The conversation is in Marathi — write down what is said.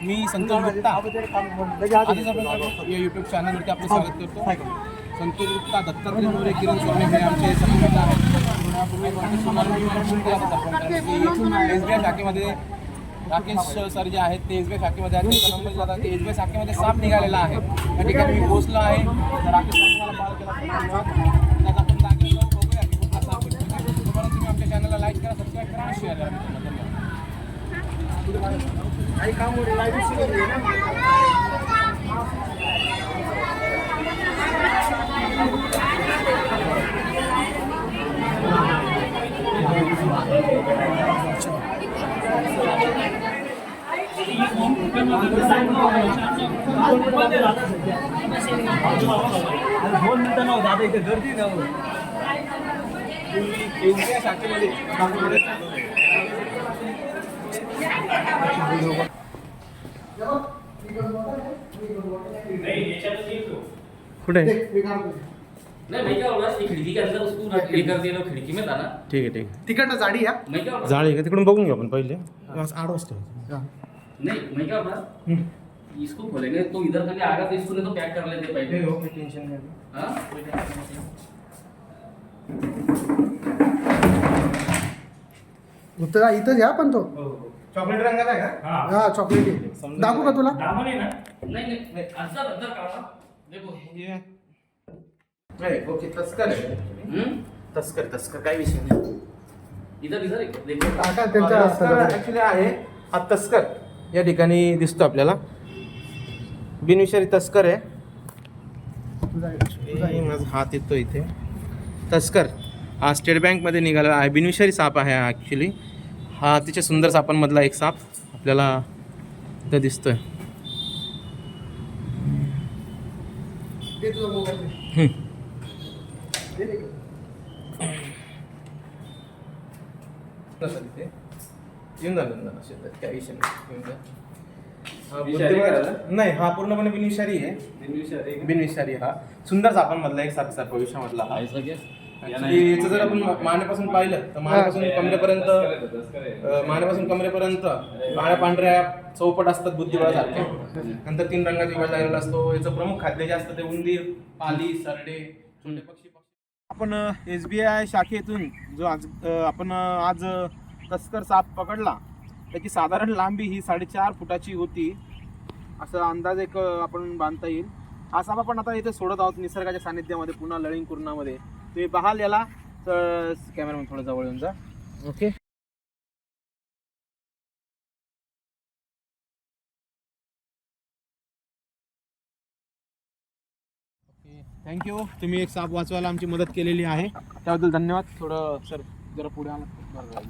मी संतोष गुप्ता या यूट्यूब चॅनलवरती आपलं स्वागत करतो. संतोष गुप्ता, दत्तात्रय मोरे, किरण सोने हे आमचे सहकारी आहेत. एसबीआय शाखेमध्ये राकेश सर जे आहेत ते एसबीआय शाखेमध्ये आहेत. त्यांचा नंबर दिला ते एसबीआय शाखेमध्ये साप निघालेला आहे. त्या ठिकाणी मी पोहोचलो आहे. तर राकेश सर मला कॉल केला. त्याचा आपण जागेवर जाऊन बघूया की कुठला साप भेटतो. तोपर्यंत तुम्ही आमच्या चॅनलला लाईक करा, सबस्क्राईब करा आणि शेअर करा. काही काम होईल दोन मिनिटं नव्हतं आता इथे गर्दी नव्हतं. शाखेमध्ये कुठे खिड़की के अंदर उसको लेकर दे लो, खिड़की में था ना. ठीक आहे ठीक आहे. तिकडनं जाडी या मैं क्या बोला? जाळी का तिकडून बघून घेऊ आपण पहिले. आठ वाजता नहीं, मैं क्या बोला? इसको खोलेंगे तो इधर से आएगा तो इसको नहीं तो पैक कर लेते पहले. टेन्शन नाही. हाँ? उत्तर इथं या पण तो चॉकलेट रंगाचा आहे का? हा चॉकलेटी दाखवू का तुला? नहीं, अंदर अंदर काढा. देखो. नाही ओके. तस्कर आहे. तस्कर काही विषय नाही. इधर इधर एक देखो. काका त्यांच्या हातात. ऍक्च्युली आहे हा तस्कर या ठिकाणी दिसतो आपल्याला. बिनविषारी तस्कर आहे. माझा हात येतो इथे. तस्कर हा स्टेट बँकमध्ये निघालेला आहे. बिनविषारी साप आहे हा ॲक्च्युली. हा अतिशय सुंदर सापांमधला एक साप आपल्याला इथं दिसतोय. येऊन झालं काय विषय नाही. हा पूर्णपणे बिनविषारी आहे. बिनविषारी हा सुंदर सापांमधला एक साप साप भविष्यामधला हा. याचं जर आपण मानेपासून पाहिलं तर मानेपासून कमरेपर्यंत काळ्या पांढऱ्या चौपट असतात बुद्धिबळासारखे. नंतर 3 रंगाचा विभाग झालेला असतो. याचं प्रमुख खाद्य जे असतं ते उंदीर, पाली, सरडे, छोटे पक्षी. आपण SBI शाखेतून जो आपण आज तस्कर साप पकडला त्याची साधारण लांबी ही 4.5 फुटाची होती असा अंदाज एक आपण बांधता येईल. हा साप आपण आता इथे सोडत आहोत निसर्गाच्या सानिध्यामध्ये पुन्हा लळिंग कुर्णामध्ये. तुम्ही पाहाल याला. तर कॅमेरामॅन थोडं जवळ येऊन जा. ओके. थँक्यू. तुम्ही एक साप वाचवायला आमची मदत केलेली आहे त्याबद्दल धन्यवाद. थोडं सर जरा पुढे आला बरं.